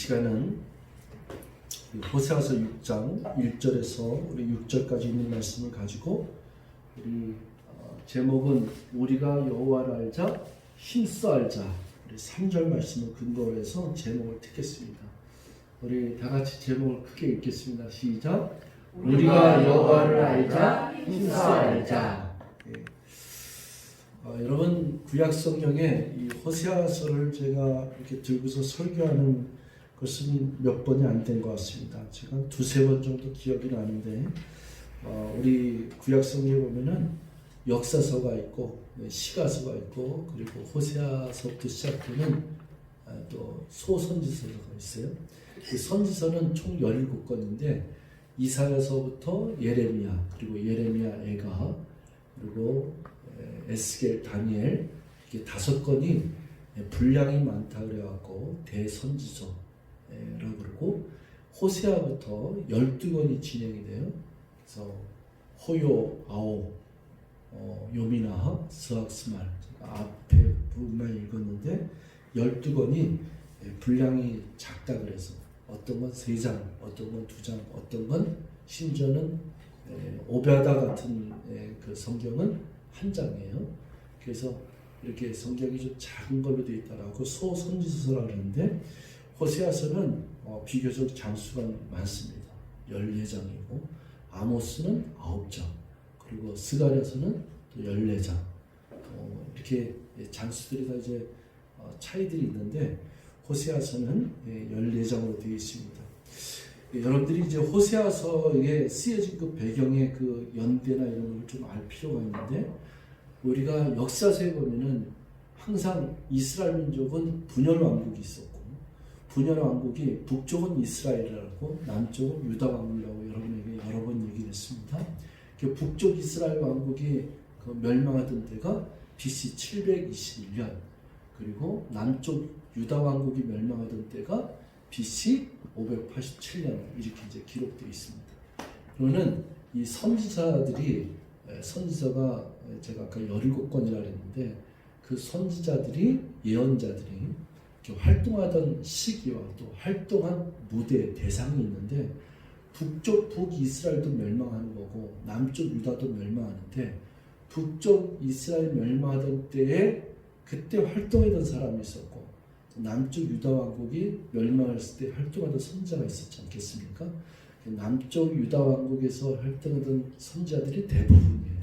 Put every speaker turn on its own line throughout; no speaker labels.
시간은 호세아서 6장 1절에서 우리 6절까지 있는 말씀을 가지고 우리 제목은 우리가 여호와를 알자 힘써 알자 우리 3절 말씀을 근거로 해서 제목을 듣겠습니다. 우리 다 같이 제목을 크게 읽겠습니다. 시작. 우리가 여호와를 알자 힘써 알자. 여러분 구약 성경에 이 호세아서를 제가 이렇게 들고서 설교하는 것은 몇 번이 안 된 것 같습니다. 제가 한 두세 번 정도 기억이 나는데 우리 구약 성경에 보면은 역사서가 있고 시가서가 있고 그리고 호세아서부터 시작되는 또 소선지서가 있어요. 그 선지서는 총 17권인데 이사야서부터 예레미야 그리고 예레미야 애가 그리고 에스겔 다니엘 이게 5권이 분량이 많다 그래갖고 대선지서라고 그러고 호세아부터 12권이 진행이 돼요. 그래서 호요 아오 요미나하 스악스말 앞에 부분만 읽었는데 12권이 분량이 작다 그래서 어떤 건 3장 어떤 건 2장 어떤 건 심지어는 오베아다 같은 그 성경은 한 장이에요. 그래서 이렇게 성경이 좀 작은 걸로 되어 있다라고 소선지서라고 하는데 호세아서는 비교적 장수가 많습니다. 14장이고 아모스는 9장 그리고 스가랴서는 또 14장 이렇게 장수들이 다 이제 차이들이 있는데 호세아서는 14장으로 되어 있습니다. 여러분들이 이제 호세아서에 쓰여진 그 배경의 그 연대나 이런 걸 좀 알 필요가 있는데 우리가 역사서에 보면은 항상 이스라엘 민족은 분열 왕국이 있었고 분열 왕국이 북쪽은 이스라엘이라고 남쪽은 유다 왕국이라고 여러분에게 여러 번 얘기했습니다. 그 북쪽 이스라엘 왕국이 그 멸망하던 때가 BC 721년 그리고 남쪽 유다 왕국이 멸망하던 때가 BC 587년 이렇게 이제 기록되어 있습니다. 그러면 이 선지서가 제가 아까 17권이라 그랬는데 그 선지자들이 예언자들이 이렇게 활동하던 시기와 또 활동한 무대 대상이 있는데 북쪽 북이스라엘도 멸망하는 거고 남쪽 유다도 멸망하는데 북쪽 이스라엘 멸망하던 때에 그때 활동하던 사람이 있었고 남쪽 유다 왕국이 멸망했을 때 활동하던 선지자가 있었지 않겠습니까? 남쪽 유다 왕국에서 활동하던 선지자들이 대부분이에요.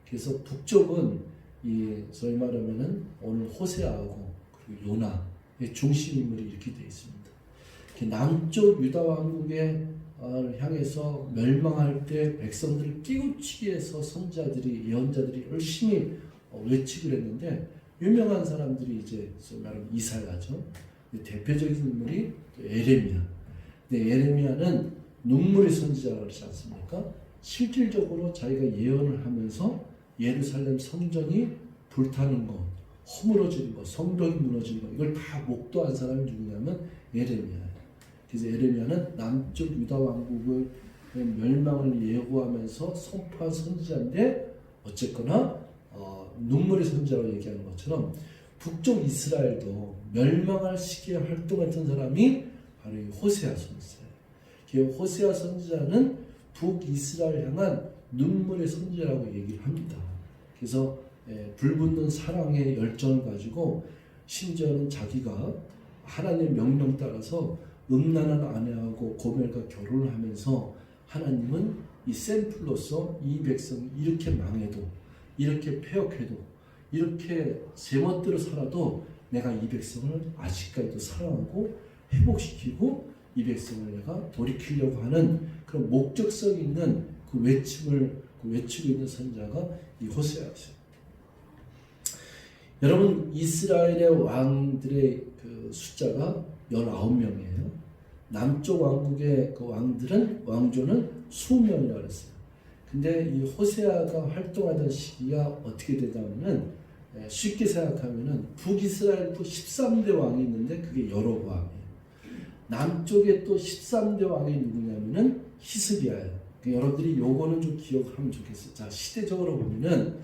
그래서 북쪽은 이 소위 말하면은 오늘 호세아하고 그리고 요나의 중심 인물이 이렇게 되어 있습니다. 남쪽 유다 왕국에 향해서 멸망할 때 백성들을 깨우치기 위해서 선지자들이 예언자들이 열심히 외치고 그랬는데 유명한 사람들이 이제 소위 말하면 이사야죠. 대표적인 인물이 예레미야. 근데 예레미야는 눈물의 선지자라고 그러지 않습니까? 실질적으로 자기가 예언을 하면서 예루살렘 성전이 불타는 것, 허물어지는 것, 성벽이 무너지는 것 이걸 다 목도한 사람이 누구냐면 예레미야예요. 그래서 예레미야는 남쪽 유다 왕국의 멸망을 예고하면서 선포한 선지자인데 어쨌거나 눈물의 선지자라고 얘기하는 것처럼 북쪽 이스라엘도 멸망할 시기에 활동했던 사람이 바로 이 호세아 선지자예요. 호세아 선지자는 북이스라엘 향한 눈물의 선지자라고 얘기를 합니다. 그래서 불붙는 사랑의 열정을 가지고 심지어는 자기가 하나님의 명령 따라서 음란한 아내하고 고멜과 결혼을 하면서 하나님은 이 샘플로서 이 백성이 이렇게 망해도 이렇게 폐역해도 이렇게 제멋대로 살아도 내가 이 백성을 아직까지도 사랑하고 회복시키고 이 백성을 내가 돌이키려고 하는 그런 목적성 있는 그 외침을 외치고 있는 선자가 이 호세아죠. 여러분 이스라엘의 왕들의 그 숫자가 19명이에요. 남쪽 왕국의 그 왕조는 20명이라고 그랬어요. 근데 이 호세아가 활동하던 시기가 어떻게 되냐면은 쉽게 생각하면은 북이스라엘도 13대 왕이 있는데 그게 여로보암이에요. 남쪽에 또 13대 왕이 누구냐면은 히스기야예요. 여러분들이 요거는 좀 기억하면 좋겠어요. 자, 시대적으로 보면은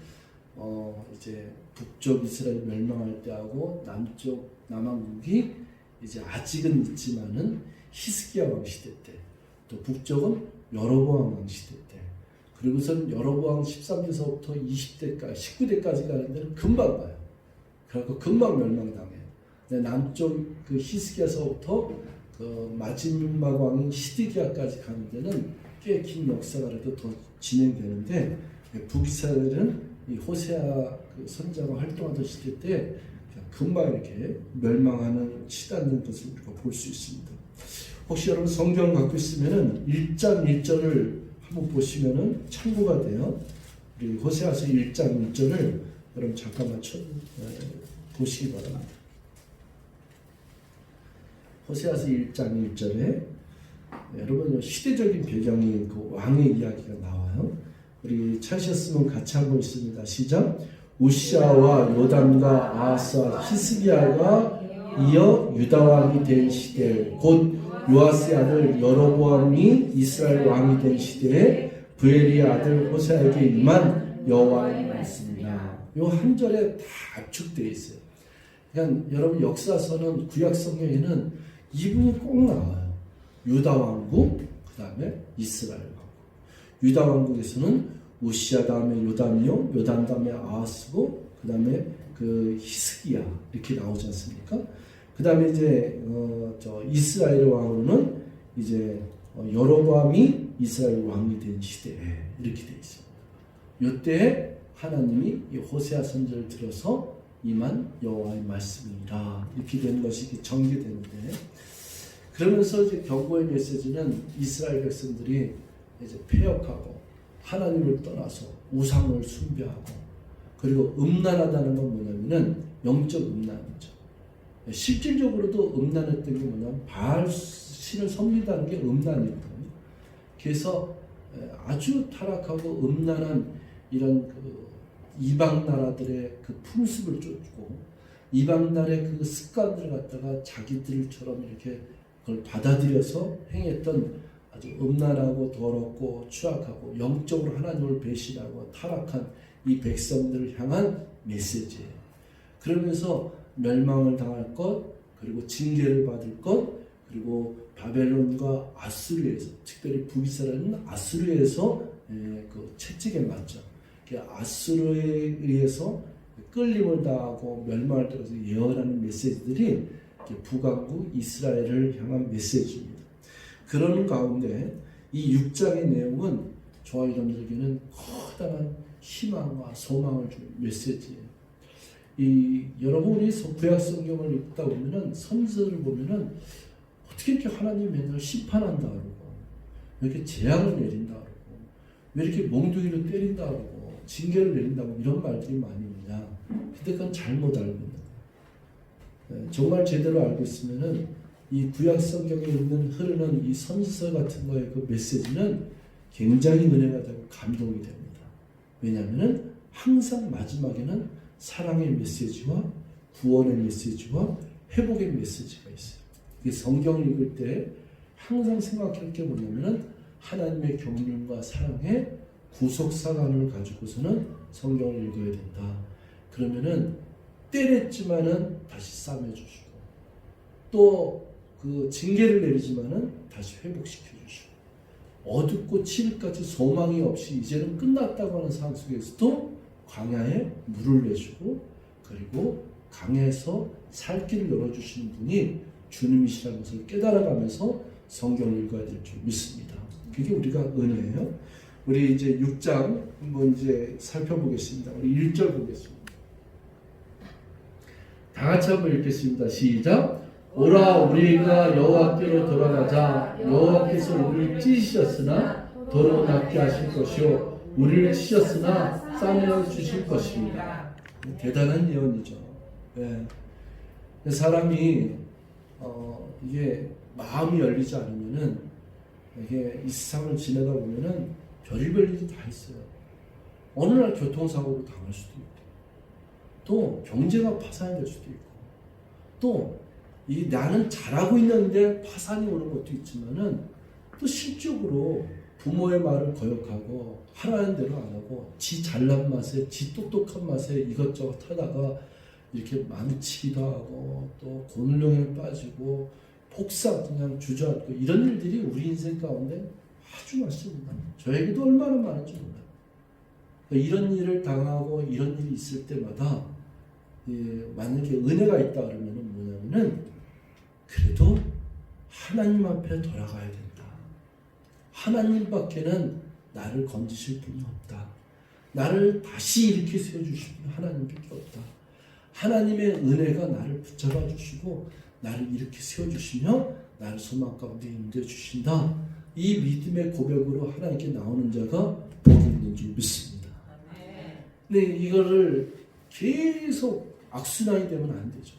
이제 북쪽 이스라엘 멸망할 때하고 남쪽 남왕국이 이제 아직은 있지만은 히스기야 왕 시대 때, 또 북쪽은 여로보암 왕 시대 때, 그리고선 여로보암 13세서부터 20대까지 19대까지 가는 데는 금방 가요. 그래갖고 금방 멸망당해요. 근데 남쪽 그 히스기야서부터 그 마지막 왕인 시드기야까지 가는 데는 꽤 긴 역사가 그래도 더 진행되는데, 북이스라엘은 이 호세아 그 선자가 활동하던 시대 때 금방 이렇게 멸망하는 치닫는 것을 우리가 볼 수 있습니다. 혹시 여러분 성경 갖고 있으면은 1장 1절을 한번 보시면은 참고가 돼요. 우리 호세아서 1장 1절을 여러분 잠깐만 보시기 바랍니다. 호세아서 1장 1절에 여러분 시대적인 배경이 그 왕의 이야기가 나와요. 우리 찾으셨으면 같이 한번 있습니다. 시작. 우시아와 요담과 아하스와 히스기야가 이어 유다 왕이 된 시대, 곧 요아스의 아들 여로보암이 이스라엘 왕이 된 시대에 브엘리의 아들 호세아에게 임한 여호와의 말씀이라. 요 한 절에 다 압축되어 있어요. 그러니까 여러분 역사서는 구약 성경에는 이분이 꼭 나와요. 유다 왕국, 그 다음에 이스라엘 왕국. 유다 왕국에서는 우시아 다음에 요담이요, 요담 다음에 아하스고, 그 다음에 그 히스기야 이렇게 나오지 않습니까? 그 다음에 이제 이스라엘 왕으로는 이제 여로보암이 이스라엘 왕이 된 시대에 이렇게 되어 있습니다. 이때 하나님이 이 호세아 선지를 들어서 임한 여호와의 말씀이라 이렇게 되는 것이 전개되는데, 그러면서 이제 경고의 메시지는 이스라엘 백성들이 이제 패역하고 하나님을 떠나서 우상을 숭배하고, 그리고 음란하다는 건 뭐냐면은 영적 음란이죠. 실질적으로도 음란했던 게 뭐냐면 바알 신을 섬긴다는 게 음란이거든요. 그래서 아주 타락하고 음란한 이런 그 이방 나라들의 그 풍습을 쫓고 이방 나라의 그 습관들을 갖다가 자기들처럼 이렇게 그걸 받아들여서 행했던 아주 음란하고 더럽고 추악하고 영적으로 하나님을 배신하고 타락한 이 백성들을 향한 메시지예요. 그러면서 멸망을 당할 것, 그리고 징계를 받을 것, 그리고 바벨론과 아수르에서, 특별히 북이스라엘은 아수르에서 그 채찍에 맞죠. 아수르에 의해서 끌림을 당하고 멸망을 당해서 예언하는 메시지들이 북왕국 이스라엘을 향한 메시지입니다. 그런 가운데 이 6장의 내용은 저와 여러분들에게는 커다란 희망과 소망을 주는 메시지예요. 여러분이 구약 성경을 읽다 보면은 선지서를 보면은 어떻게 이렇게 하나님 맨날 심판한다 그러고, 왜 이렇게 재앙을 내린다 그러고, 왜 이렇게 몽둥이로 때린다 그러고, 징계를 내린다고 이런 말들이 많이 있냐. 근데 그건 잘못 알고 있는 거예요. 정말 제대로 알고 있으면은 이 구약 성경에 있는 흐르는 이 선지서 같은 거의 그 메시지는 굉장히 은혜가 되고 감동이 됩니다. 왜냐하면은 항상 마지막에는 사랑의 메시지와 구원의 메시지와 회복의 메시지가 있어요. 이 성경을 읽을 때 항상 생각할 게 뭐냐면은 하나님의 경륜과 사랑의 구속사관을 가지고서는 성경을 읽어야 된다. 그러면은 때렸지만은 다시 싸매주시고, 또 그 징계를 내리지만은 다시 회복시켜주시고, 어둡고 칠흑같이 소망이 없이 이제는 끝났다고 하는 상황 속에서도 광야에 물을 내주고, 그리고 강에서 살 길을 열어주시는 분이 주님이시라는 것을 깨달아가면서 성경을 읽어야 될 줄 믿습니다. 그게 우리가 은혜예요. 우리 이제 6장 한번 이제 살펴보겠습니다. 우리 1절 보겠습니다. 다 같이 한번 읽겠습니다. 시작. 오라 우리가 여호와께로 돌아가자. 여호와께서 우리를 찢으셨으나 도로 낫게 하실 것이요 우리를 치셨으나 싸매어 주실 것입니다. 대단한 예언이죠. 네. 사람이 이게 마음이 열리지 않으면은 이게 이 세상을 지내다 보면은 별의별 일이 다 있어요. 어느 날 교통사고로 당할 수도 있고, 또 경제가 파산이 될 수도 있고, 또 이 나는 잘하고 있는데 파산이 오는 것도 있지만은 또 실적으로 부모의 말을 거역하고 하라는 대로 안 하고 지 잘난 맛에 지 똑똑한 맛에 이것저것 하다가 이렇게 망치기도 하고 또 곤룡에 빠지고 폭삭 그냥 주저앉고 이런 일들이 우리 인생 가운데 아주 많습니다. 저에게도 얼마나 많은지 몰라요. 이런 일을 당하고 이런 일이 있을 때마다 만약에 은혜가 있다 그러면 뭐냐면은 그래도 하나님 앞에 돌아가야 된다. 하나님밖에는 나를 건지실 분이 없다. 나를 다시 일으켜 세워주실 분이 하나님밖에 없다. 하나님의 은혜가 나를 붙잡아 주시고 나를 이렇게 세워주시며 나를 소망 가운데 인도해 주신다. 이 믿음의 고백으로 하나님께 나오는 자가 복이 있는 줄 믿습니다. 근데 이거를 계속 악순환이 되면 안 되죠.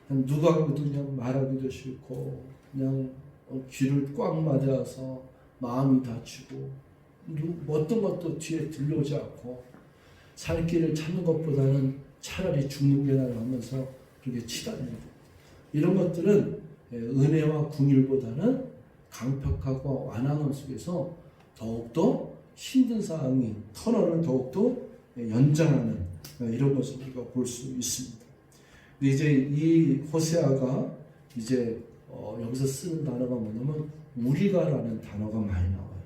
그냥 누가 봐도 그냥 말하기도 싫고 그냥 귀를 꽉 맞아서 마음이 다치고 어떤 것도 뒤에 들려오지 않고 살 길을 찾는 것보다는 차라리 죽는 게 나을 하면서 그렇게 치닫는 이런 것들은 은혜와 궁율보다는 강팍하고 완항함 속에서 더욱더 힘든 상황이 터널을 더욱더 연장하는 이런 것을 우리가 볼 수 있습니다. 근데 이제 이 호세아가 이제 여기서 쓰는 단어가 뭐냐면 우리가라는 단어가 많이 나와요.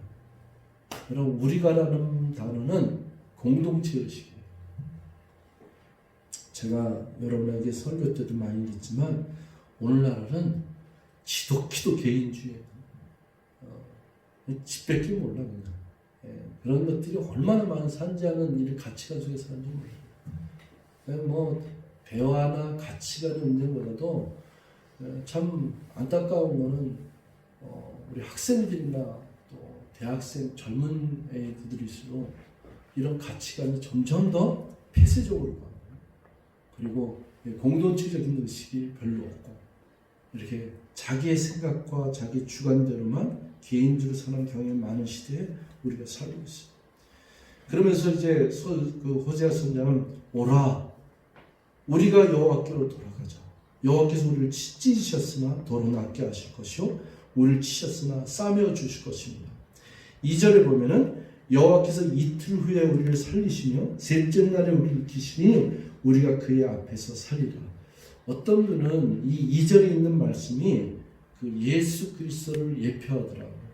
여러분 우리가라는 단어는 공동체 의식이에요. 제가 여러분에게 설교 때도 많이 했지만 오늘날은 지독히도 개인주의예요. 집밖에 몰라 그냥. 그런 것들이 얼마나 많은 산지하는 일 가치관 속에 사는지 몰라요. 뭐 대화나 가치관의 문제보다도 참 안타까운 거는 우리 학생들이나 또 대학생 젊은 애들일수록 이런 가치관이 점점 더 폐쇄적으로 가고 그리고 공동체적인 의식이 별로 없고 이렇게 자기의 생각과 자기 주관대로만 개인주로 사는 경향이 많은 시대에 우리가 살고 있어요. 그러면서 이제 그 호세아 선지자는 오라 우리가 여호와께로 돌아가자. 여호와께서 우리를 찢으셨으나 더러 낫게 하실 것이요 우리를 치셨으나 싸매어 주실 것입니다. 2절에 보면은 여호와께서 이틀 후에 우리를 살리시며 셋째 날에 우리를 일으키시니 우리가 그의 앞에서 살리라. 어떤 분은 이 2절에 있는 말씀이 그 예수 그리스도를 예표하더라고요.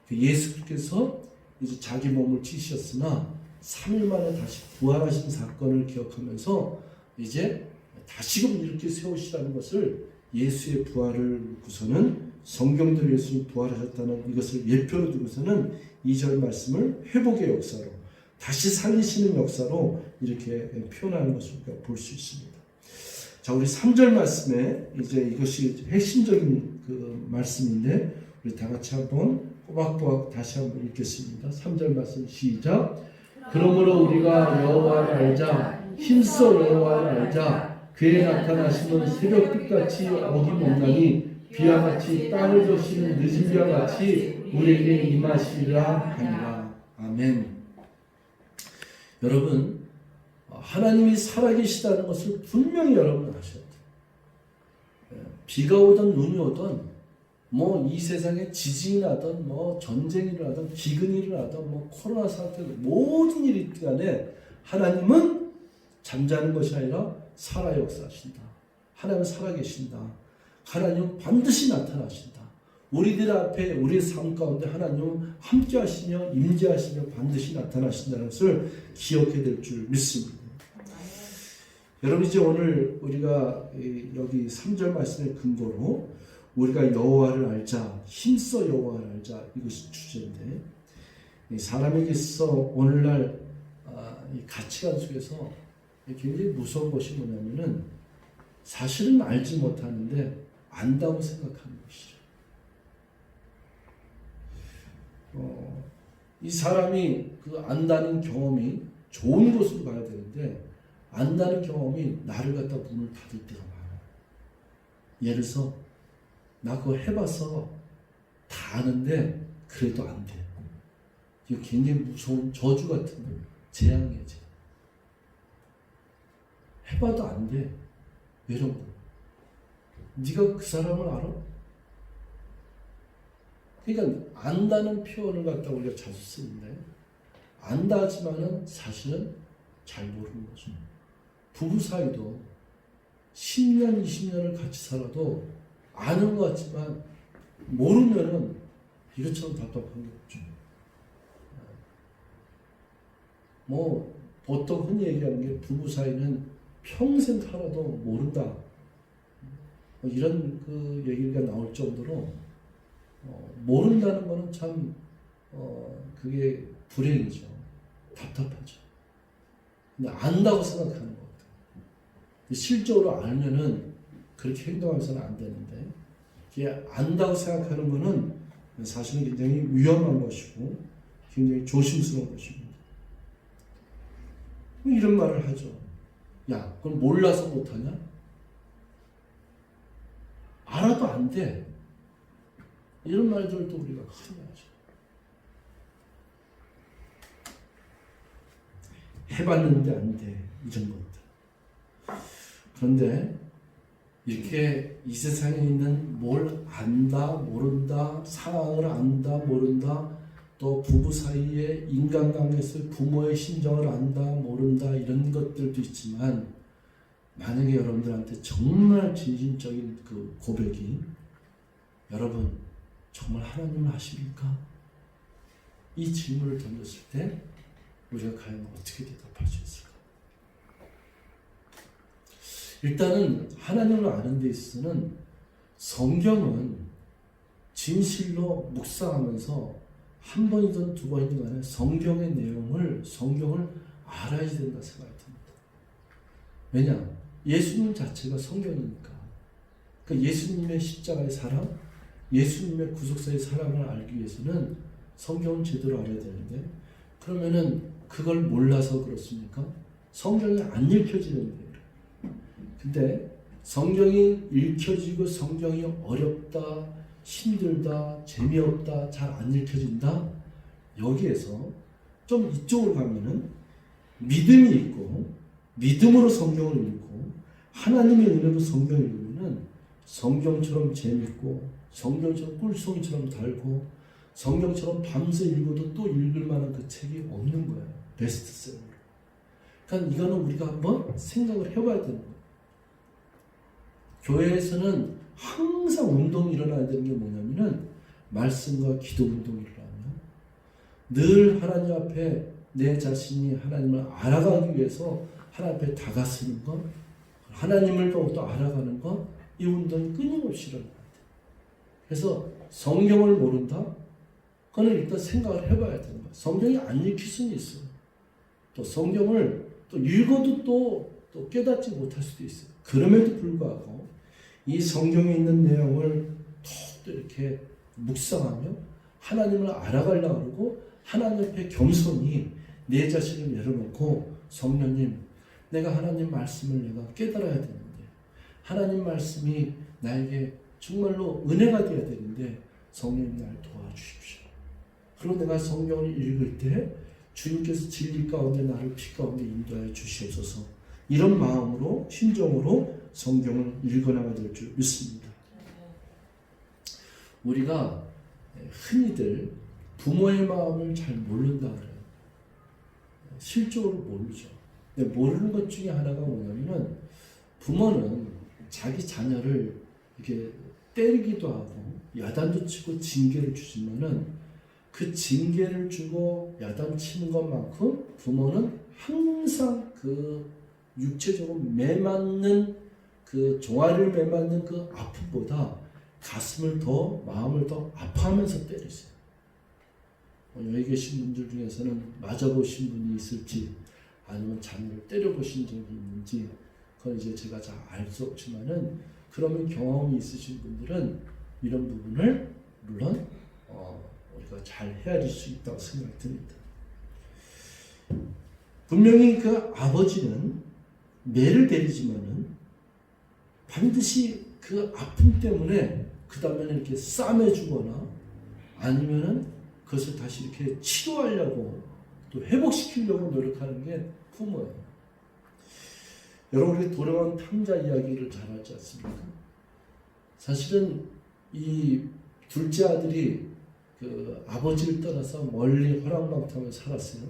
그 예수께서 이제 자기 몸을 찢으셨으나 3일 만에 다시 부활하신 사건을 기억하면서 이제 다시금 이렇게 세우시라는 것을 예수의 부활을 놓고서는 성경대로 예수님 부활하셨다는 이것을 예표로 두고서는 2절 말씀을 회복의 역사로 다시 살리시는 역사로 이렇게 표현하는 것을 우리가 볼 수 있습니다. 자, 우리 3절 말씀에 이제 이것이 핵심적인 그 말씀인데 우리 다 같이 한번 꼬박꼬박 다시 한번 읽겠습니다. 3절 말씀 시작. 그러므로 우리가 여호와를 알자 힘써 여호와를 알자 그의 나타나심은 새벽 빛같이 어김없나니 비와 같이 땅을 적시는 늦은 비와 같이 우리에게 임하시리라 하니라. 아멘. 여러분 하나님이 살아계시다는 것을 분명히 여러분은 아셔야 돼요. 비가 오든 눈이 오든 뭐 이 세상에 지진이 나든 뭐 전쟁이 일어나든 기근이 일어나든 뭐 코로나 사태 모든 일이 간에 하나님은 잠자는 것이 아니라 살아 역사하신다. 하나님은 살아계신다. 하나님은 반드시 나타나신다. 우리들 앞에 우리의 삶 가운데 하나님은 함께 하시며 임재하시며 반드시 나타나신다는 것을 기억해야 될 줄 믿습니다. 여러분 이제 오늘 우리가 여기 3절 말씀의 근거로 우리가 여호와를 알자 힘써 여호와를 알자 이것이 주제인데 사람에게 있어 오늘날 이 가치관 속에서 굉장히 무서운 것이 뭐냐면은 사실은 알지 못하는데 안다고 생각하는 것이죠. 이 사람이 그 안다는 경험이 좋은 곳으로 가야 되는데 안다는 경험이 나를 갖다 문을 닫을 때가 많아요. 예를 들어서 나 그거 해봐서 다 아는데 그래도 안 돼. 이거 굉장히 무서운 저주 같은 재앙이에요. 해봐도 안 돼. 이런 거. 네가 그 사람을 알아? 그러니까 안다는 표현을 갖다 우리가 자주 쓰는데 안다 하지만은 사실은 잘 모르는 거죠. 부부 사이도 10년, 20년을 같이 살아도 아는 것 같지만 모르면은 이것처럼 답답한 게 없죠. 뭐 보통 흔히 얘기하는 게 부부 사이는 평생 살아도 모른다. 뭐 이런 그 얘기가 나올 정도로 모른다는 거는 참 그게 불행이죠. 답답하죠. 근데 안다고 생각하는 것 같아요. 실적으로 알면은 그렇게 행동하면서는 안 되는데 이게 안다고 생각하는 거는 사실은 굉장히 위험한 것이고 굉장히 조심스러운 것입니다. 이런 말을 하죠. 야, 그건 몰라서 못하냐? 알아도 안 돼. 이런 말들도 우리가 흔히 하죠. 해봤는데 안 돼. 이런 것들. 그런데 이렇게 이 세상에 있는 뭘 안다, 모른다, 상황을 안다, 모른다, 또 부부 사이에 인간관계에서 부모의 심정을 안다, 모른다 이런 것들도 있지만 만약에 여러분들한테 정말 진심적인 그 고백이 여러분 정말 하나님을 아십니까? 이 질문을 던졌을 때 우리가 과연 어떻게 대답할 수 있을까? 일단은 하나님을 아는 데 있어서는 성경은 진실로 묵상하면서 한 번이든 두 번이든 간에 성경의 내용을, 성경을 알아야 된다 생각이 듭니다. 왜냐? 예수님 자체가 성경이니까. 그러니까 예수님의 십자가의 사랑, 예수님의 구속사의 사랑을 알기 위해서는 성경을 제대로 알아야 되는데 그러면은 그걸 몰라서 그렇습니까? 성경이 안 읽혀지는데 근데 성경이 읽혀지고 성경이 어렵다, 힘들다, 재미없다, 잘 안 읽혀진다. 여기에서 좀 이쪽으로 가면은 믿음이 있고 믿음으로 성경을 읽고 하나님의 은혜로 성경을 읽으면은 성경처럼 재밌고 성경처럼 꿀송이처럼 달고 성경처럼 밤새 읽어도 또 읽을 만한 그 책이 없는 거예요. 베스트셀러로. 그러니까 이거는 우리가 한번 생각을 해봐야 되는 거예요. 교회에서는 항상 운동이 일어나야 되는 게 뭐냐면은 말씀과 기도 운동이 일어나면 늘 하나님 앞에 내 자신이 하나님을 알아가기 위해서 하나님 앞에 다가서는 것, 하나님을 또 알아가는 것, 이 운동이 끊임없이 일어나야 돼. 그래서 성경을 모른다? 그거는 일단 생각을 해봐야 되는 거야. 성경이 안 읽힐 수는 있어요. 또 성경을 또 읽어도 또 깨닫지 못할 수도 있어요. 그럼에도 불구하고 이 성경에 있는 내용을 또 이렇게 묵상하며 하나님을 알아가려고 하고 하나님 앞에 겸손히 내 자신을 내려놓고 성령님, 내가 하나님 말씀을 내가 깨달아야 되는데 하나님 말씀이 나에게 정말로 은혜가 되어야 되는데 성령님 날 도와주십시오. 그리고 내가 성경을 읽을 때 주님께서 진리 가운데 나를 피 가운데 인도하여 주시옵소서. 이런 마음으로 심정으로 성경을 읽어나가야 될 줄 믿습니다. 우리가 흔히들 부모의 마음을 잘 모른다 그래요. 실적으로 모르죠. 근데 모르는 것 중에 하나가 뭐냐면은 부모는 자기 자녀를 이렇게 때리기도 하고 야단도 치고 징계를 주지만은 그 징계를 주고 야단치는 것만큼 부모는 항상 그 육체적으로 매맞는 그 종아리를 매맞는 그 아픔보다 가슴을 더 마음을 더 아파하면서 때리세요. 여기 계신 분들 중에서는 맞아보신 분이 있을지 아니면 자녀를 때려보신 적이 있는지 그건 이제 제가 잘 알 수 없지만은 그러면 경험이 있으신 분들은 이런 부분을 물론 우리가 잘 헤아릴 수 있다고 생각이 듭니다. 분명히 그 아버지는 매를 때리지만은 반드시 그 아픔 때문에 그 다음에는 이렇게 싸매주거나 아니면은 그것을 다시 이렇게 치료하려고 또 회복시키려고 노력하는 게 부모예요. 여러분 우리 도령원 탕자 이야기를 잘 알지 않습니까? 사실은 이 둘째 아들이 그 아버지를 떠나서 멀리 허랑방탕을 살았어요.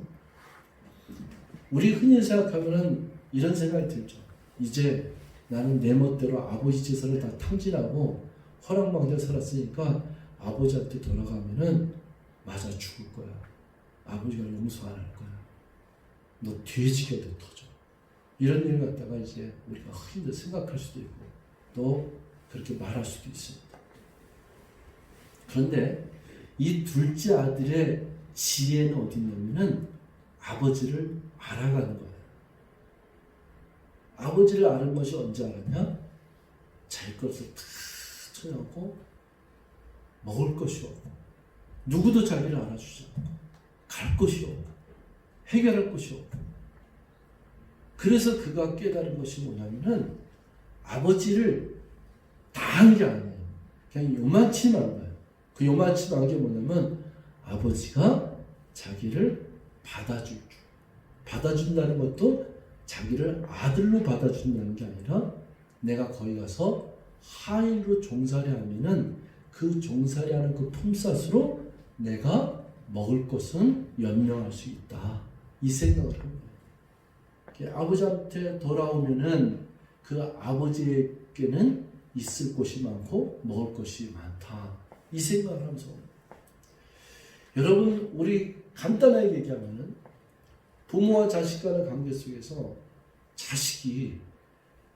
우리 흔히 생각하면은 이런 생각이 들죠. 이제 나는 내 멋대로 아버지 재산을 다 탕진하고 허랑방자 살았으니까 아버지한테 돌아가면은 맞아 죽을 거야. 아버지가 용서 안 할 거야. 너 돼지가 돼 터져. 이런 일 갖다가 이제 우리가 흔히 생각할 수도 있고 또 그렇게 말할 수도 있습니다. 그런데 이 둘째 아들의 지혜는 어디 있냐면은 아버지를 알아가는 거예요. 아버지를 아는 것이 언제 알았냐? 자기 것을 다 쳐놓고 먹을 것이 없고 누구도 자기를 알아주지 않고 갈 것이 없고 해결할 것이 없고 그래서 그가 깨달은 것이 뭐냐면은 아버지를 다 한 게 아니에요. 그냥 요만치만 한 거예요. 그 요만치만 한 게 뭐냐면 아버지가 자기를 받아줄 줄. 받아준다는 것도 자기를 아들로 받아준다는 게 아니라 내가 거기 가서 하인으로 종살이 하면은 그 종살이 하는 그 품삯으로 내가 먹을 것은 연명할 수 있다. 이 생각을 합니다. 아버지한테 돌아오면은 그 아버지에게는 있을 것이 많고 먹을 것이 많다. 이 생각을 하면서 여러분 우리 간단하게 얘기하면은 부모와 자식 간의 관계 속에서 자식이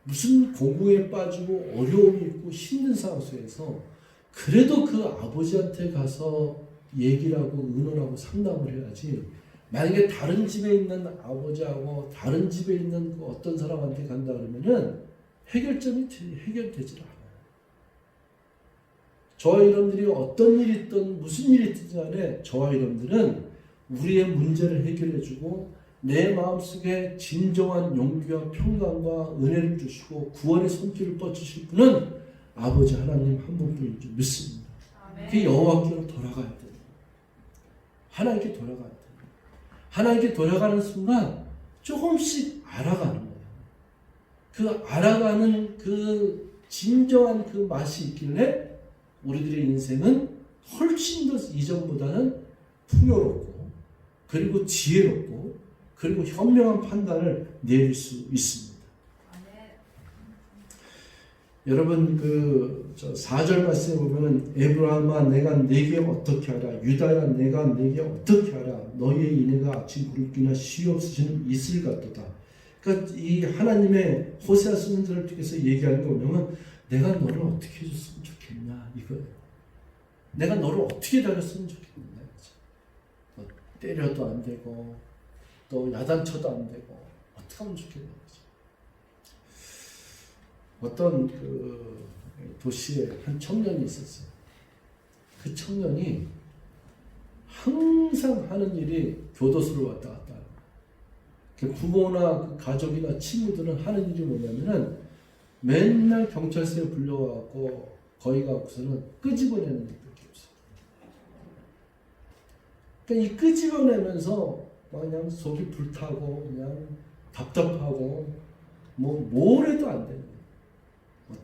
무슨 공부에 빠지고 어려움이 있고 힘든 상황 속에서 그래도 그 아버지한테 가서 얘기를 하고 의논하고 상담을 해야지 만약에 다른 집에 있는 아버지하고 다른 집에 있는 어떤 사람한테 간다 그러면은 해결점이 해결되질 않아요. 저와 여러분들이 어떤 일이 있든 무슨 일이 있든 간에 저와 여러분들은 우리의 문제를 해결해주고 내 마음속에 진정한 용기와 평강과 은혜를 주시고 구원의 손길을 뻗으실 분은 아버지 하나님 한 분뿐인 줄 믿습니다. 그 여호와께로 돌아가야 돼요. 하나님께 돌아가야 돼요. 하나님께 돌아가는 순간 조금씩 알아가는 거예요. 그 알아가는 그 진정한 그 맛이 있길래 우리들의 인생은 훨씬 더 이전보다는 풍요롭고 그리고 지혜롭고 그리고 현명한 판단을 내릴 수 있습니다. 여러분 그 4절 말씀에 보면은 에브라함아 내가 내게 어떻게 하라 유다야 내가 내게 어떻게 하라 너희의 인애가 아침 구름기나 쉬 없으시는 이슬 같도다. 그러니까 이 하나님의 호세아 선지자를 통해서 얘기하는 거 보면 내가 너를 어떻게 해줬으면 좋겠냐 이거예요. 내가 너를 어떻게 다뤘으면 좋겠냐. 너 때려도 안 되고 또 야단쳐도 안 되고 어떻게 하면 좋겠냐. 어떤 그 도시에 한 청년이 있었어요. 그 청년이 항상 하는 일이 교도소를 왔다 갔다 하는 거예요. 부모나 그 가족이나 친구들은 하는 일이 뭐냐면은 맨날 경찰서에 불려와갖고 거기 가고서는 끄집어내는 일밖에 없어요. 그러니까 이 끄집어내면서 그냥 속이 불타고 그냥 답답하고 뭘 해도 안 되는 거예요.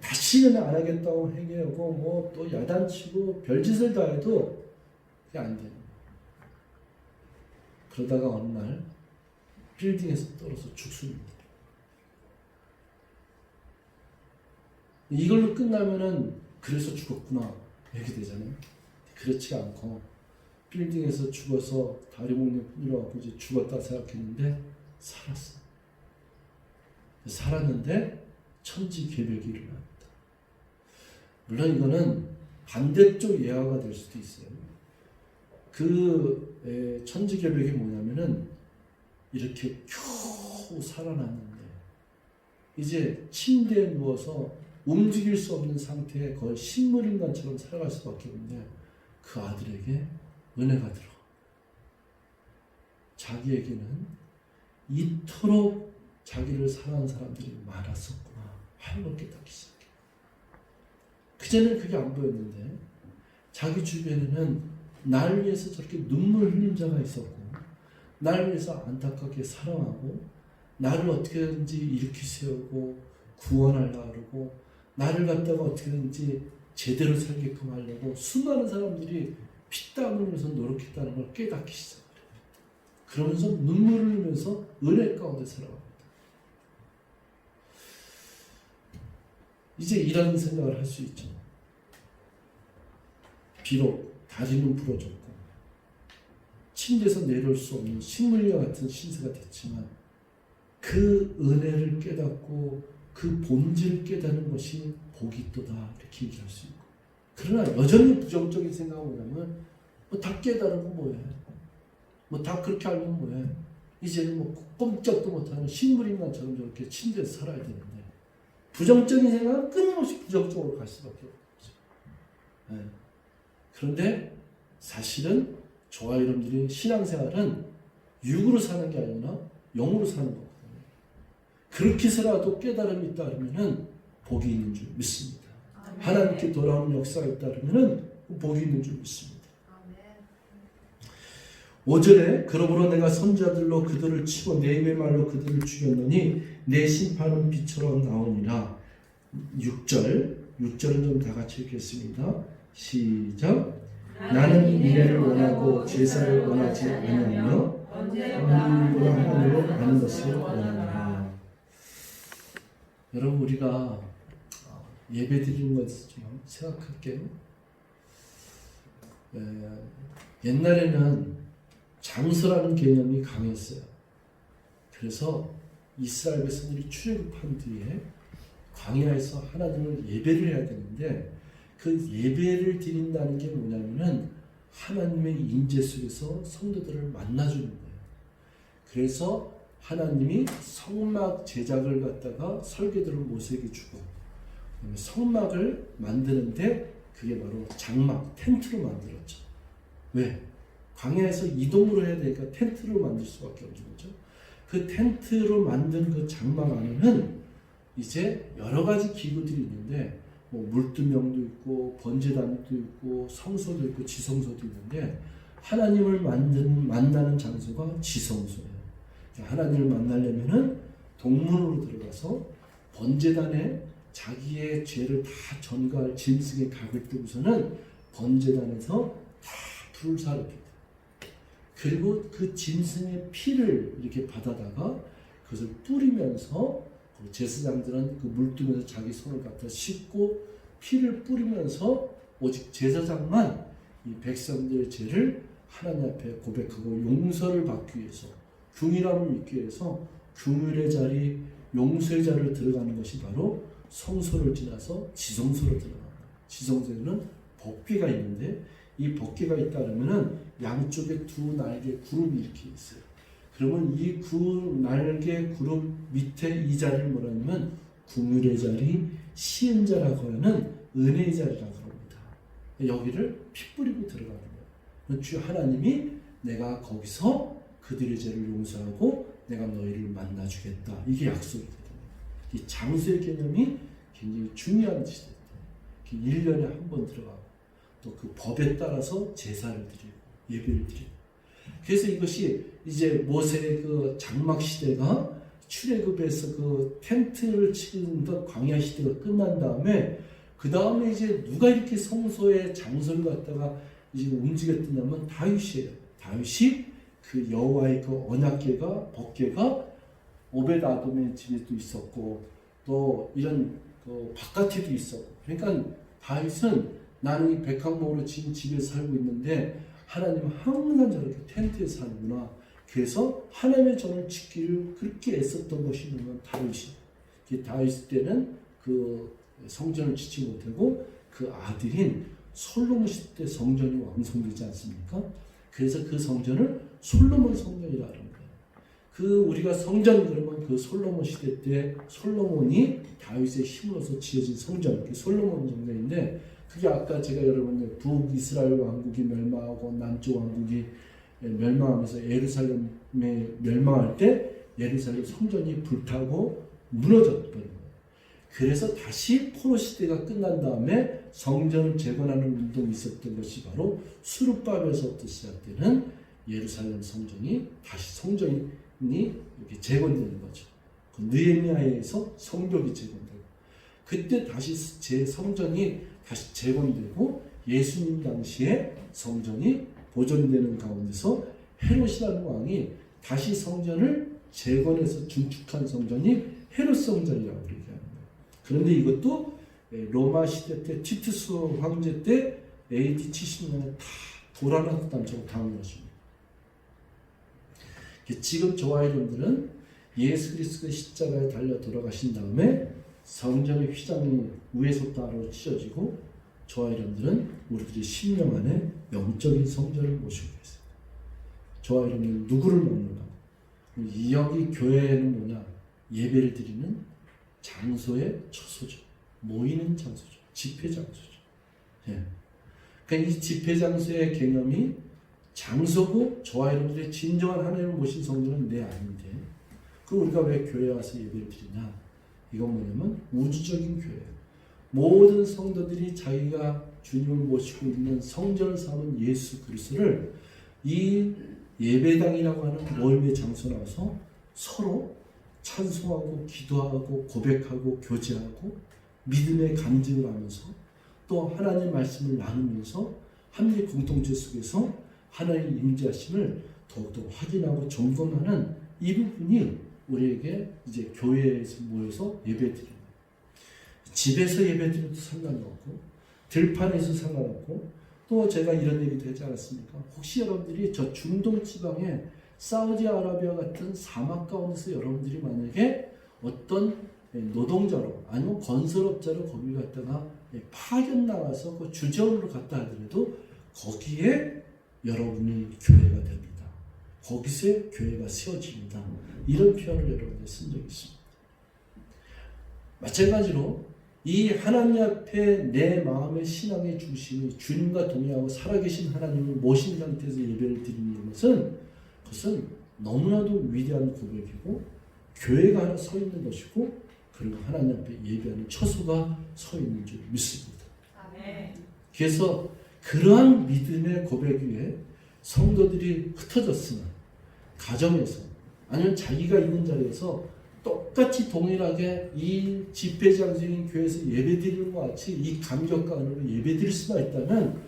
다시는 안 하겠다고 얘기하고 또 야단치고 별짓을 다 해도 그게 안 돼요. 그러다가 어느 날 빌딩에서 떨어져 죽습니다. 이걸로 끝나면은 그래서 죽었구나 이렇게 되잖아요. 그렇지 않고 빌딩에서 죽어서 다리 목에 일어나고 이제 죽었다 생각했는데 살았어. 살았는데 천지개벽이 일어납니다. 물론 이거는 반대쪽 예화가 될 수도 있어요. 그 천지개벽이 뭐냐면은 이렇게 겨우 살아났는데 이제 침대에 누워서 움직일 수 없는 상태에 거의 식물인간처럼 살아갈 수밖에 없는데 그 아들에게 은혜가 들어. 자기에게는 이토록 자기를 사랑하는 사람들이 많았었구나 하는 걸 깨닫기 시작해. 그전에는 그게 안 보였는데 자기 주변에는 나를 위해서 저렇게 눈물 흘린 자가 있었고 나를 위해서 안타깝게 사랑하고 나를 어떻게든지 일으키 세우고 구원하려고 그러고 나를 갖다가 어떻게든지 제대로 살게끔 하려고 수많은 사람들이 피땀 흘리면서 노력했다는 걸 깨닫기 시작해요. 그러면서 눈물을 흘리면서 은혜 가운데 살아갑니다. 이제 이런 생각을 할 수 있죠. 비록 다리는 부러졌고 침대에서 내려올 수 없는 식물과 같은 신세가 됐지만 그 은혜를 깨닫고 그 본질을 깨닫는 것이 복이 있도다 이렇게 얘기할 수 있고, 그러나 여전히 부정적인 생각을 하면 뭐 다 깨달은 거 뭐해, 뭐 다 그렇게 알면 뭐해, 이제는 뭐 꼼짝도 못하는 식물인간처럼 저렇게 침대에서 살아야 되는데, 부정적인 생각은 끊임없이 부정적으로 갈 수밖에 없죠. 네. 그런데 사실은 저와 여러분들이 신앙생활은 육으로 사는 게 아니라 영으로 사는 거거든요. 그렇게 해서라도 깨달음이 있다 그러면은 복이 있는 줄 믿습니다. 하나님께 돌아오는 역사가 있다 그러면은 복이 있는 줄 믿습니다. 5절에 그러므로 내가 선지자들로 그들을 치고 내 입의 말로 그들을 죽였노니 내 심판은 빛처럼 나오니라. 6절은 좀 다 같이 읽겠습니다. 시작. 나는 인애를 원하고 제사를 원하지 아니하며 하나님과 하나님을 아는 것을 원하노라. 여러분, 우리가 예배 드리는 것을 좀 생각할게요. 옛날에는 장소라는 개념이 강했어요. 그래서 이스라엘 백성들이 출애굽한 뒤에 광야에서 하나님을 예배를 해야 되는데, 그 예배를 드린다는 게 뭐냐면은 하나님의 임재 속에서 성도들을 만나주는 거예요. 그래서 하나님이 성막 제작을 갖다가 설계도를 모세에게 주고, 성막을 만드는데 그게 바로 장막, 텐트로 만들었죠. 왜? 광야에서 이동으로 해야 되니까 텐트로 만들 수밖에 없는 거죠. 그 텐트로 만든 그 장막 안에는 이제 여러 가지 기구들이 있는데, 뭐 물두명도 있고 번제단도 있고 성소도 있고 지성소도 있는데, 하나님을 만나는 장소가 지성소예요. 하나님을 만나려면은 동문으로 들어가서 번제단에 자기의 죄를 다 전가할 짐승의 각을 뜨고서는 번제단에서 다 불을 살립니다. 그리고 그 짐승의 피를 이렇게 받아다가 그것을 뿌리면서, 제사장들은 그 물두면서 자기 손을 갖다 씻고 피를 뿌리면서 오직 제사장만 이 백성들의 죄를 하나님 앞에 고백하고 용서를 받기 위해서, 긍휼함을 믿기 위해서 긍휼의 자리, 용서의 자리를 들어가는 것이 바로 성소를 지나서 지성소로 들어갑니다. 지성소에는 법궤가 있는데, 이 법궤가 있다 그러면은 양쪽에 두 날개 구름이 이렇게 있어요. 그러면 이 두 날개 구름 밑에 이 자리를 뭐라 하냐면 긍휼의 자리, 시은자라고 하는 은혜의 자리라고 합니다. 여기를 피 뿌리고 들어가는 거예요. 주 하나님이 내가 거기서 그들의 죄를 용서하고 내가 너희를 만나주겠다, 이게 약속이거든요. 이 장소의 개념이 굉장히 중요한 시대입니다. 1년에 한 번 들어가고 또 그 법에 따라서 제사를 드리고 예배를 드리고, 그래서 이것이 이제 모세의 그 장막 시대가 출애굽에서 그 텐트를 치는 광야 시대가 끝난 다음에, 그 다음에 이제 누가 이렇게 성소의 장소를 갖다가 이제 움직였느냐면 다윗이에요. 다윗이 그 여호와의 그 언약궤가, 법궤가 오벳아돔의 집에도 있었고 또 이런 그 바깥에도 있었고, 그러니까 다윗은 나는 이 백향목으로 지은 집에 살고 있는데 하나님은 항상 저렇게 텐트에 사는구나. 그래서 하나님의 전을 지키기를 그렇게 애썼던 것이 있는 다윗이. 다윗 때는 그 성전을 짓지 못하고 그 아들인 솔로몬 시대 때 성전이 완성되지 않습니까? 그래서 그 성전을 솔로몬 성전이라 하는 거예요. 그 우리가 성전 그러면 그 솔로몬 시대 때 솔로몬이 다윗의 힘으로서 지어진 성전, 그 솔로몬 성전인데, 그게 아까 제가 여러분들 북이스라엘 왕국이 멸망하고 남쪽 왕국이 멸망하면서 예루살렘에 멸망할 때 예루살렘 성전이 불타고 무너졌던 거예요. 그래서 다시 포로 시대가 끝난 다음에 성전을 재건하는 운동이 있었던 것이 바로 수르바벨에서부터 시작되는 예루살렘 성전이 다시 성전이 이렇게 재건되는 거죠. 그 느헤미야에서 성벽이 재건되고, 그때 다시 성전이 다시 재건되고, 예수님 당시에 성전이 보존되는 가운데서 헤롯이라는 왕이 다시 성전을 재건해서 중축한 성전이 헤롯 성전이라고 얘기합니다. 그런데 이것도 로마 시대 때 티투스 황제 때 AD 70년에 다 도란한 남처럼 당한 것입니다. 지금 저와 여러분들은 예수 그리스도의 십자가에 달려 돌아가신 다음에 성전의 휘장이 위에서부터 아래로 찢어지고 저와 여러분들은 우리들의 심령 안에 영적인 성전을 모시고 있습니다. 저와 여러분은 누구를 먹는가? 여기 교회는 뭐냐? 예배를 드리는 장소의 처소죠. 모이는 장소죠. 집회 장소죠. 예. 그러니까 이 집회 장소의 개념이 장소고 저와 여러분들의 진정한 하나님을 모신 성전은 내 안인데 그럼 우리가 왜 교회에 와서 예배를 드리냐? 이건 뭐냐면 우주적인 교회예요. 모든 성도들이 자기가 주님을 모시고 있는 성전을 삼은 예수 그리스도를 이 예배당이라고 하는 모임의 장소에 나와서 서로 찬송하고 기도하고 고백하고 교제하고 믿음의 간증을 하면서 또 하나님의 말씀을 나누면서 하나님의 공동체 속에서 하나님의 임재하심을 더욱더 확인하고 점검하는 이 부분이 우리에게 이제 교회에서 모여서 예배드리는 거예요. 집에서 예배드려도 상관없고 들판에서 상관없고 또 제가 이런 얘기도 하지 않았습니까? 혹시 여러분들이 저 중동 지방에 사우디아라비아 같은 사막 가운데서 여러분들이 만약에 어떤 노동자로 아니면 건설업자로 거기 갔다가 파견 나와서 그 주재원으로 갔다 하더라도 거기에 여러분이 교회가 됩니다. 거기서 교회가 세워집니다. 이런 표현을 여러분들 쓴 적이 있습니다. 마찬가지로 이 하나님 앞에 내 마음의 신앙의 중심이 주님과 동행하고 살아계신 하나님을 모신 상태에서 예배를 드리는 것은 그것은 너무나도 위대한 고백이고 교회가 하나 서 있는 것이고 그리고 하나님 앞에 예배하는 처소가 서 있는 줄 믿습니다. 아멘. 그래서 그러한 믿음의 고백 위에 성도들이 흩어졌으나 가정에서 아니면 자기가 있는 자리에서 똑같이 동일하게 이 집회장적인 교회에서 예배드리는 것 같이 이 감격과 은혜로 예배드릴 수가 있다면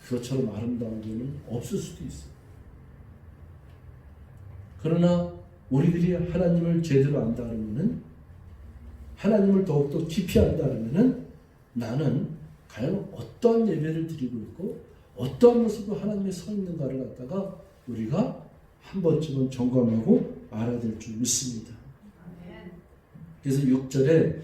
그것처럼 아름다운 것은 없을 수도 있어요. 그러나 우리들이 하나님을 제대로 안다 그러면은 하나님을 더욱더 깊이 안다 그러면은 나는 과연 어떠한 예배를 드리고 있고 어떠한 모습으로 하나님의 서 있는가를 갖다가 우리가 한 번쯤은 점검하고 알아야 될 줄 믿습니다. 그래서 6절에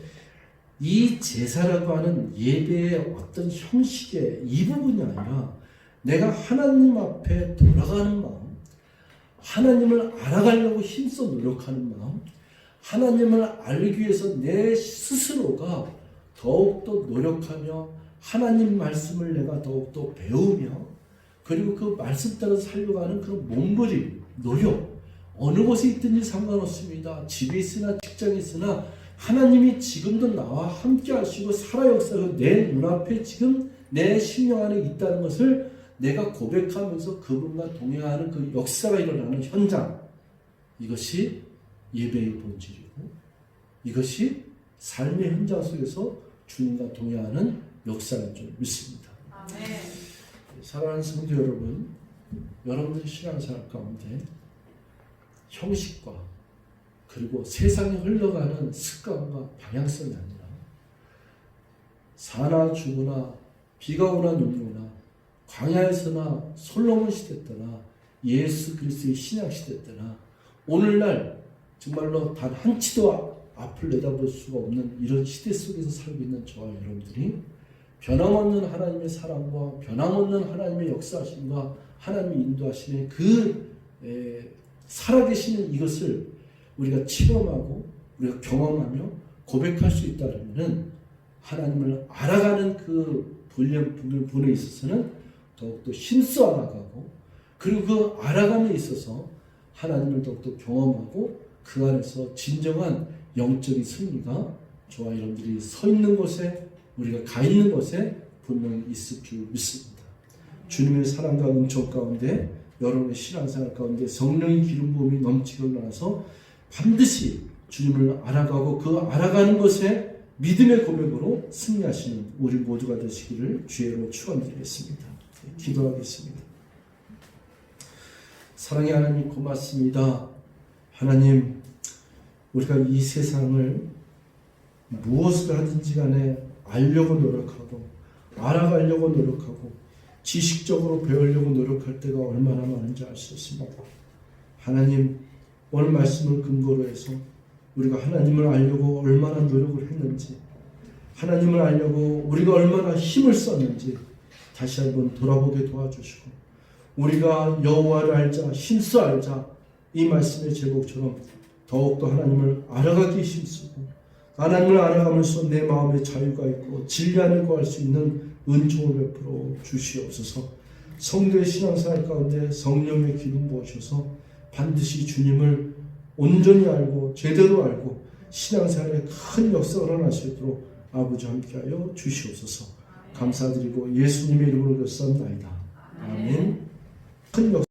이 제사라고 하는 예배의 어떤 형식의 이 부분이 아니라 내가 하나님 앞에 돌아가는 마음, 하나님을 알아가려고 힘써 노력하는 마음, 하나님을 알기 위해서 내 스스로가 더욱더 노력하며 하나님 말씀을 내가 더욱더 배우며 그리고 그 말씀 따라 살려가는 그런 몸부림, 노력 어느 곳에 있든지 상관없습니다. 집에 있으나 직장에 있으나 하나님이 지금도 나와 함께 하시고 살아 역사하고 내 눈앞에 지금 내 심령 안에 있다는 것을 내가 고백하면서 그분과 동행하는 그 역사가 일어나는 현장 이것이 예배의 본질이고 이것이 삶의 현장 속에서 주님과 동행하는 역사인 줄 믿습니다. 아멘. 사랑하는 성도 여러분, 여러분들의 신앙생활 가운데 형식과 그리고 세상에 흘러가는 습관과 방향성이 아니라 사나 죽으나 비가 오나 눈이 오나 광야에서나 솔로몬 시대 때나 예수 그리스도의 신약 시대 때나 오늘날 정말로 단 한 치도 앞을 내다볼 수가 없는 이런 시대 속에서 살고 있는 저와 여러분들이 변함없는 하나님의 사랑과 변함없는 하나님의 역사하심과 하나님의 인도하심의 살아계시는 이것을 우리가 체험하고 우리가 경험하며 고백할 수 있다면 하나님을 알아가는 그 분에 있어서는 더욱더 힘써 알아가고 그리고 그 알아감에 있어서 하나님을 더욱더 경험하고 그 안에서 진정한 영적인 승리가 저와 여러분들이 서 있는 곳에 우리가 가 있는 곳에 분명히 있을 줄 믿습니다. 주님의 사랑과 은총 가운데 여러분의 신앙생활 가운데 성령의 기름 부음이 넘치고 나서 반드시 주님을 알아가고 그 알아가는 것에 믿음의 고백으로 승리하시는 우리 모두가 되시기를 주의로 축원드리겠습니다. 기도하겠습니다. 사랑의 하나님 고맙습니다. 하나님 우리가 이 세상을 무엇을 하든지 간에 알려고 노력하고 알아가려고 노력하고 지식적으로 배우려고 노력할 때가 얼마나 많은지 알 수 있습니다. 하나님, 오늘 말씀을 근거로 해서 우리가 하나님을 알려고 얼마나 노력을 했는지, 하나님을 알려고 우리가 얼마나 힘을 썼는지 다시 한번 돌아보게 도와주시고, 우리가 여호와를 알자, 힘써 알자, 이 말씀의 제목처럼 더욱더 하나님을 알아가기 힘쓰고, 하나님을 알아가면서 내 마음에 자유가 있고 진리 안을 구할 수 있는 은총을 베풀어 주시옵소서. 성도의 신앙생활 가운데 성령의 기름 부으셔서 반드시 주님을 온전히 알고 제대로 알고 신앙생활에 큰 역사가 일어날 수 있도록 아버지 함께하여 주시옵소서. 감사드리고 예수님의 이름으로 기도합나이다. 아멘. 큰 역사